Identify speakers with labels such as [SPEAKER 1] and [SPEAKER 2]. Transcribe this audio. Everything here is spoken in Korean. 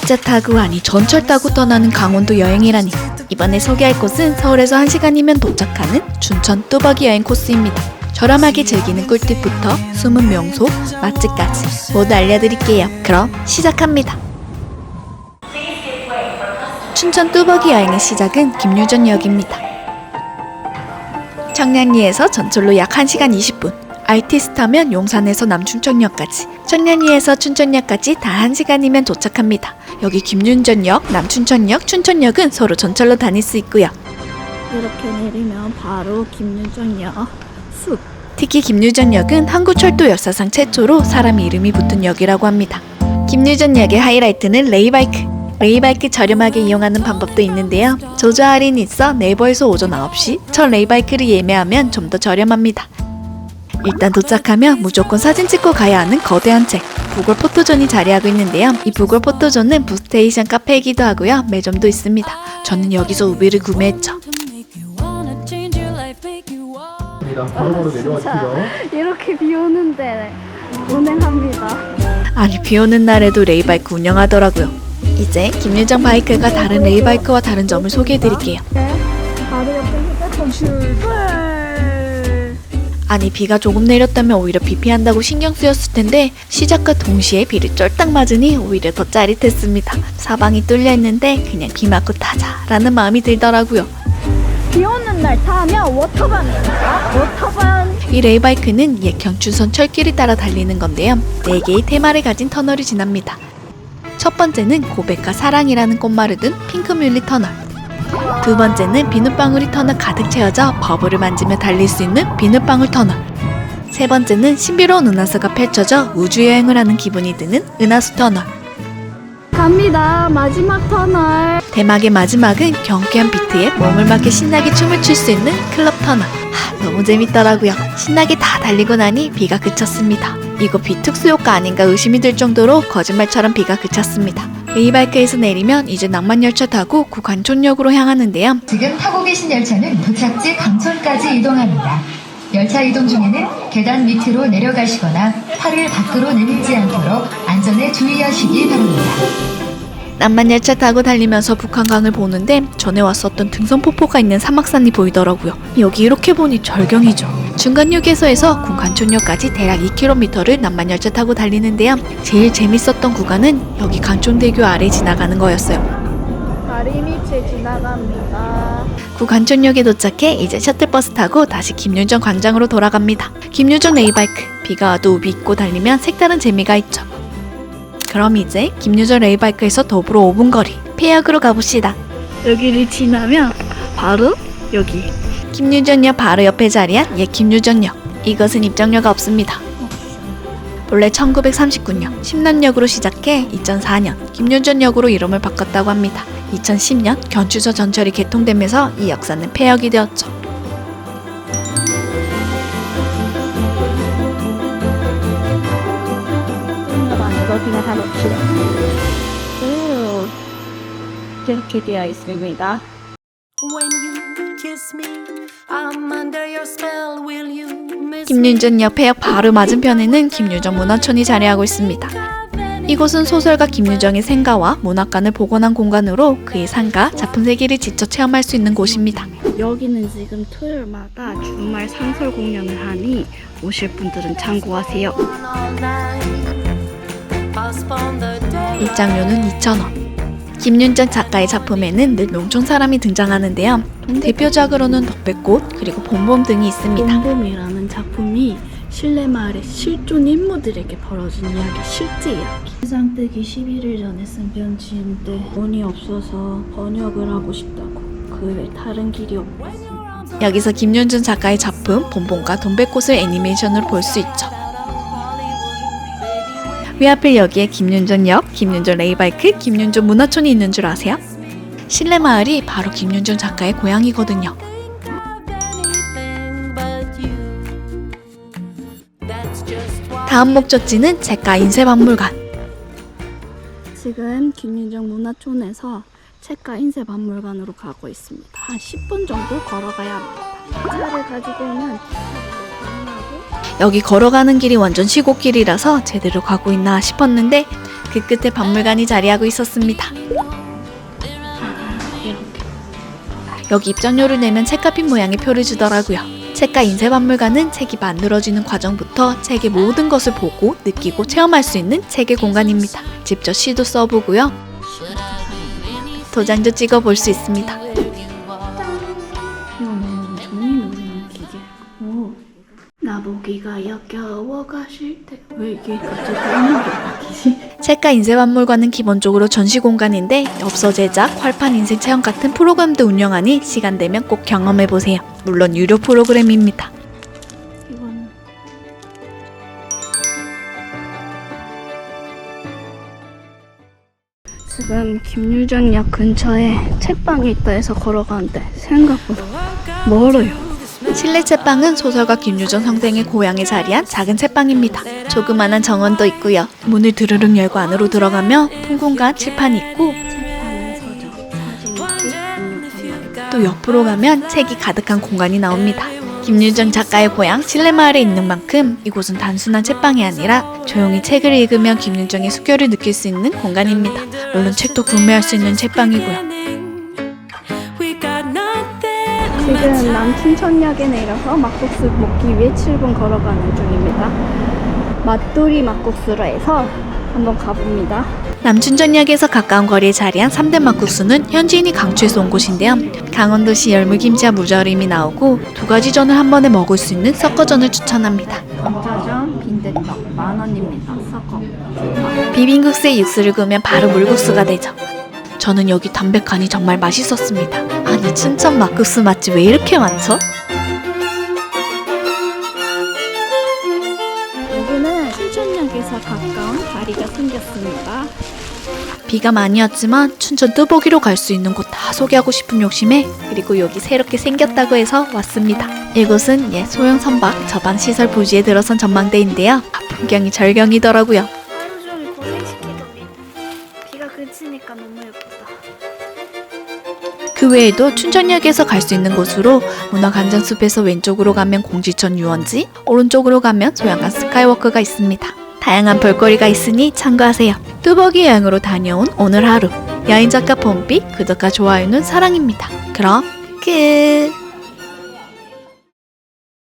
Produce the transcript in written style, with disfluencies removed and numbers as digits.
[SPEAKER 1] 기차 타고 아니 전철 타고 떠나는 강원도 여행이라니. 이번에 소개할 곳은 서울에서 1시간이면 도착하는 춘천 뚜벅이 여행 코스입니다. 저렴하게 즐기는 꿀팁부터 숨은 명소, 맛집까지 모두 알려드릴게요. 그럼 시작합니다. 춘천 뚜벅이 여행의 시작은 김유전역입니다. 청량리에서 전철로 약 1시간 20분, RTX 타면 용산에서 남춘천역까지, 청량리에서 춘천역까지 다 1시간이면 도착합니다. 여기 김윤전역, 남춘천역, 춘천역은 서로 전철로 다닐 수 있고요.
[SPEAKER 2] 이렇게 내리면 바로 김윤전역 숲.
[SPEAKER 1] 특히 김유전역은 한국철도 역사상 최초로 사람 이름이 붙은 역이라고 합니다. 김유전역의 하이라이트는 레이바이크. 레이바이크 저렴하게 이용하는 방법도 있는데요. 조조 할인이 있어 네이버에서 오전 9시 첫 레이바이크를 예매하면 좀 더 저렴합니다. 일단 도착하면 무조건 사진 찍고 가야 하는 거대한 책, 구글 포토존이 자리하고 있는데요. 이 구글 포토존은 북스테이션 카페이기도 하고요. 매점도 있습니다. 저는 여기서 우비를 구매했죠.
[SPEAKER 3] 바로바로 내려가시고요.
[SPEAKER 2] 이렇게 비 오는데 운행합니다.
[SPEAKER 1] 아니 비 오는 날에도 레이바이크 운영하더라고요. 이제 김유정 바이크가 다른 레이바이크와 다른 점을 소개해드릴게요.
[SPEAKER 2] 바로 옆에 휴대폰 출발.
[SPEAKER 1] 아니 비가 조금 내렸다면 오히려 비 피한다고 신경 쓰였을 텐데 시작과 동시에 비를 쫄딱 맞으니 오히려 더 짜릿했습니다. 사방이 뚫려 있는데 그냥 비 맞고 타자라는 마음이 들더라고요.
[SPEAKER 2] 비 오는 날 타면 워터반입니다. 워터반.
[SPEAKER 1] 이 레이바이크는 옛 경춘선 철길을 따라 달리는 건데요. 4개의 테마를 가진 터널을 지납니다. 첫 번째는 고백과 사랑이라는 꽃말을 든 핑크뮬리 터널. 두 번째는 비눗방울이 터널 가득 채워져 버블을 만지며 달릴 수 있는 비눗방울 터널. 세 번째는 신비로운 은하수가 펼쳐져 우주여행을 하는 기분이 드는 은하수 터널.
[SPEAKER 2] 갑니다. 마지막 터널.
[SPEAKER 1] 대막의 마지막은 경쾌한 비트에 몸을 맡겨 신나게 춤을 출 수 있는 클럽 터널. 너무 재밌더라고요. 신나게 다 달리고 나니 비가 그쳤습니다. 이거 비 특수효과 아닌가 의심이 들 정도로 거짓말처럼 비가 그쳤습니다. 레이바이크에서 내리면 이제 낭만열차 타고 구간촌역으로 향하는데요.
[SPEAKER 4] 지금 타고 계신 열차는 도착지 강촌까지 이동합니다. 열차 이동 중에는 계단 밑으로 내려가시거나 팔을 밖으로 내밀지 않도록 안전에 주의하시기 바랍니다.
[SPEAKER 1] 낭만열차 타고 달리면서 북한강을 보는데 전에 왔었던 등선폭포가 있는 사막산이 보이더라고요. 여기 이렇게 보니 절경이죠. 중간 휴게소에서 구간촌역까지 대략 2km를 낭만열차 타고 달리는데요. 제일 재밌었던 구간은 여기 강촌대교 아래 지나가는 거였어요.
[SPEAKER 2] 다리 밑에 지나갑니다.
[SPEAKER 1] 구간촌역에 도착해 이제 셔틀버스 타고 다시 김유정 광장으로 돌아갑니다. 김유정 레이바이크, 비가 와도 우비 입고 달리면 색다른 재미가 있죠. 그럼 이제 김유정 레이바이크에서 도보로 5분 거리 폐역으로 가봅시다.
[SPEAKER 2] 여기를 지나면 바로 여기.
[SPEAKER 1] 김유정역 바로 옆에 자리한 옛 김유정역. 이것은 입장료가 없습니다. 본래 1939년 심란역으로 시작해 2004년 김유정역으로 이름을 바꿨다고 합니다. 2010년 견주서 전철이 개통되면서 이 역사는 폐역이 되었죠.
[SPEAKER 2] 이렇게 다 놓치죠. 이렇게 되어 있습니다.
[SPEAKER 1] 김윤전역 폐역 바로 맞은편에는 김유정 문화촌이 자리하고 있습니다. 이곳은 소설가 김유정의 생가와 문학관을 복원한 공간으로 그의 삶과 작품 세계를 직접 체험할 수 있는 곳입니다.
[SPEAKER 2] 여기는 지금 토요일마다 주말 상설 공연을 하니 오실 분들은 참고하세요.
[SPEAKER 1] 입장료는 2,000원. 김윤정 작가의 작품에는 늘 농촌 사람이 등장하는데요. 대표작으로는 덕배꽃 그리고 봄봄 등이 있습니다.
[SPEAKER 2] 봄봄이라는 작품이 신뢰마을의 실존 인물들에게 벌어진 이야기, 실제 이야기. 세상 뜨기 11일 전에 쓴 편지인데 돈이 없어서 번역을 하고 싶다고. 그 외 다른 길이 없고.
[SPEAKER 1] 여기서 김윤정 작가의 작품 봄봄과 동백꽃을 애니메이션으로 볼 수 있죠. 왜 하필 여기에 김윤정역, 김윤정 레이바이크, 김윤정 문화촌이 있는 줄 아세요? 신뢰마을이 바로 김윤정 작가의 고향이거든요. 다음 목적지는 책가 인쇄박물관.
[SPEAKER 2] 지금 김윤정 문화촌에서 책가 인쇄박물관으로 가고 있습니다. 한 10분 정도 걸어가야 합니다. 차를 가지고는
[SPEAKER 1] 여기 걸어가는 길이 완전 시골길이라서 제대로 가고 있나 싶었는데 그 끝에 박물관이 자리하고 있었습니다. 여기 입장료를 내면 책값인 모양의 표를 주더라고요. 책가 인쇄박물관은 책이 만들어지는 과정부터 책의 모든 것을 보고 느끼고 체험할 수 있는 책의 공간입니다. 직접 시도 써보고요. 도장도 찍어볼 수 있습니다.
[SPEAKER 2] 이거는 종이 누르는 기계. 오. 나보기가 역겨워 가실 때 왜 이게 갑자기 음악이 바뀌지?
[SPEAKER 1] 책가 인쇄박물관은 기본적으로 전시 공간인데 엽서 제작, 활판 인쇄 체험 같은 프로그램도 운영하니 시간 되면 꼭 경험해보세요. 물론 유료 프로그램입니다.
[SPEAKER 2] 이거는 지금 김유전역 근처에 책방이 있다 해서 걸어가는데 생각보다 멀어요.
[SPEAKER 1] 실내 책방은 소설가 김유전 선생의 고향에 자리한 작은 책방입니다. 조그만한 정원도 있고요. 문을 드르륵 열고 안으로 들어가면 풍공간 칠판이 있고
[SPEAKER 2] 책판에 서적, 사진기,
[SPEAKER 1] 또 옆으로 가면 책이 가득한 공간이 나옵니다. 김유정 작가의 고향 실내마을에 있는 만큼 이곳은 단순한 책방이 아니라 조용히 책을 읽으며 김유정의 숙결을 느낄 수 있는 공간입니다. 물론 책도 구매할 수 있는 책방이고요.
[SPEAKER 2] 지금 남춘천역에 내려서 막국수 먹기 위해 7분 걸어가는 중입니다. 맛돌이 막국수로 해서 한번 가봅니다.
[SPEAKER 1] 남춘천역에서 가까운 거리에 자리한 3대 막국수는 현지인이 강추해서 온 곳인데요. 강원도시 열무김치와 무절임이 나오고 두 가지 전을 한 번에 먹을 수 있는 섞어전을 추천합니다.
[SPEAKER 2] 감자전, 빈대떡 만원입니다. 섞어.
[SPEAKER 1] 비빔국수에 육수를 그으면 바로 물국수가 되죠. 저는 여기 담백하니 정말 맛있었습니다. 아니 춘천 막국수 맛집 왜 이렇게 많죠?
[SPEAKER 2] 여기는 춘천역에서 가까운 다리가 생겼습니다.
[SPEAKER 1] 비가 많이 왔지만 춘천 뚜벅이로 갈 수 있는 곳 다 소개하고 싶은 욕심에 그리고 여기 새롭게 생겼다고 해서 왔습니다. 이곳은 옛 소형 선박 저반 시설 부지에 들어선 전망대인데요. 풍경이 절경이더라고요.
[SPEAKER 2] 하루 종일 고생시키더니 비가 그치니까 너무 예쁘다.
[SPEAKER 1] 그 외에도 춘천역에서 갈 수 있는 곳으로 문화관전숲에서 왼쪽으로 가면 공지천 유원지, 오른쪽으로 가면 소양강 스카이워크가 있습니다. 다양한 볼거리가 있으니 참고하세요. 뚜벅이 여행으로 다녀온 오늘 하루 여행작가 봄비, 구독과 좋아요는 사랑입니다. 그럼 끝!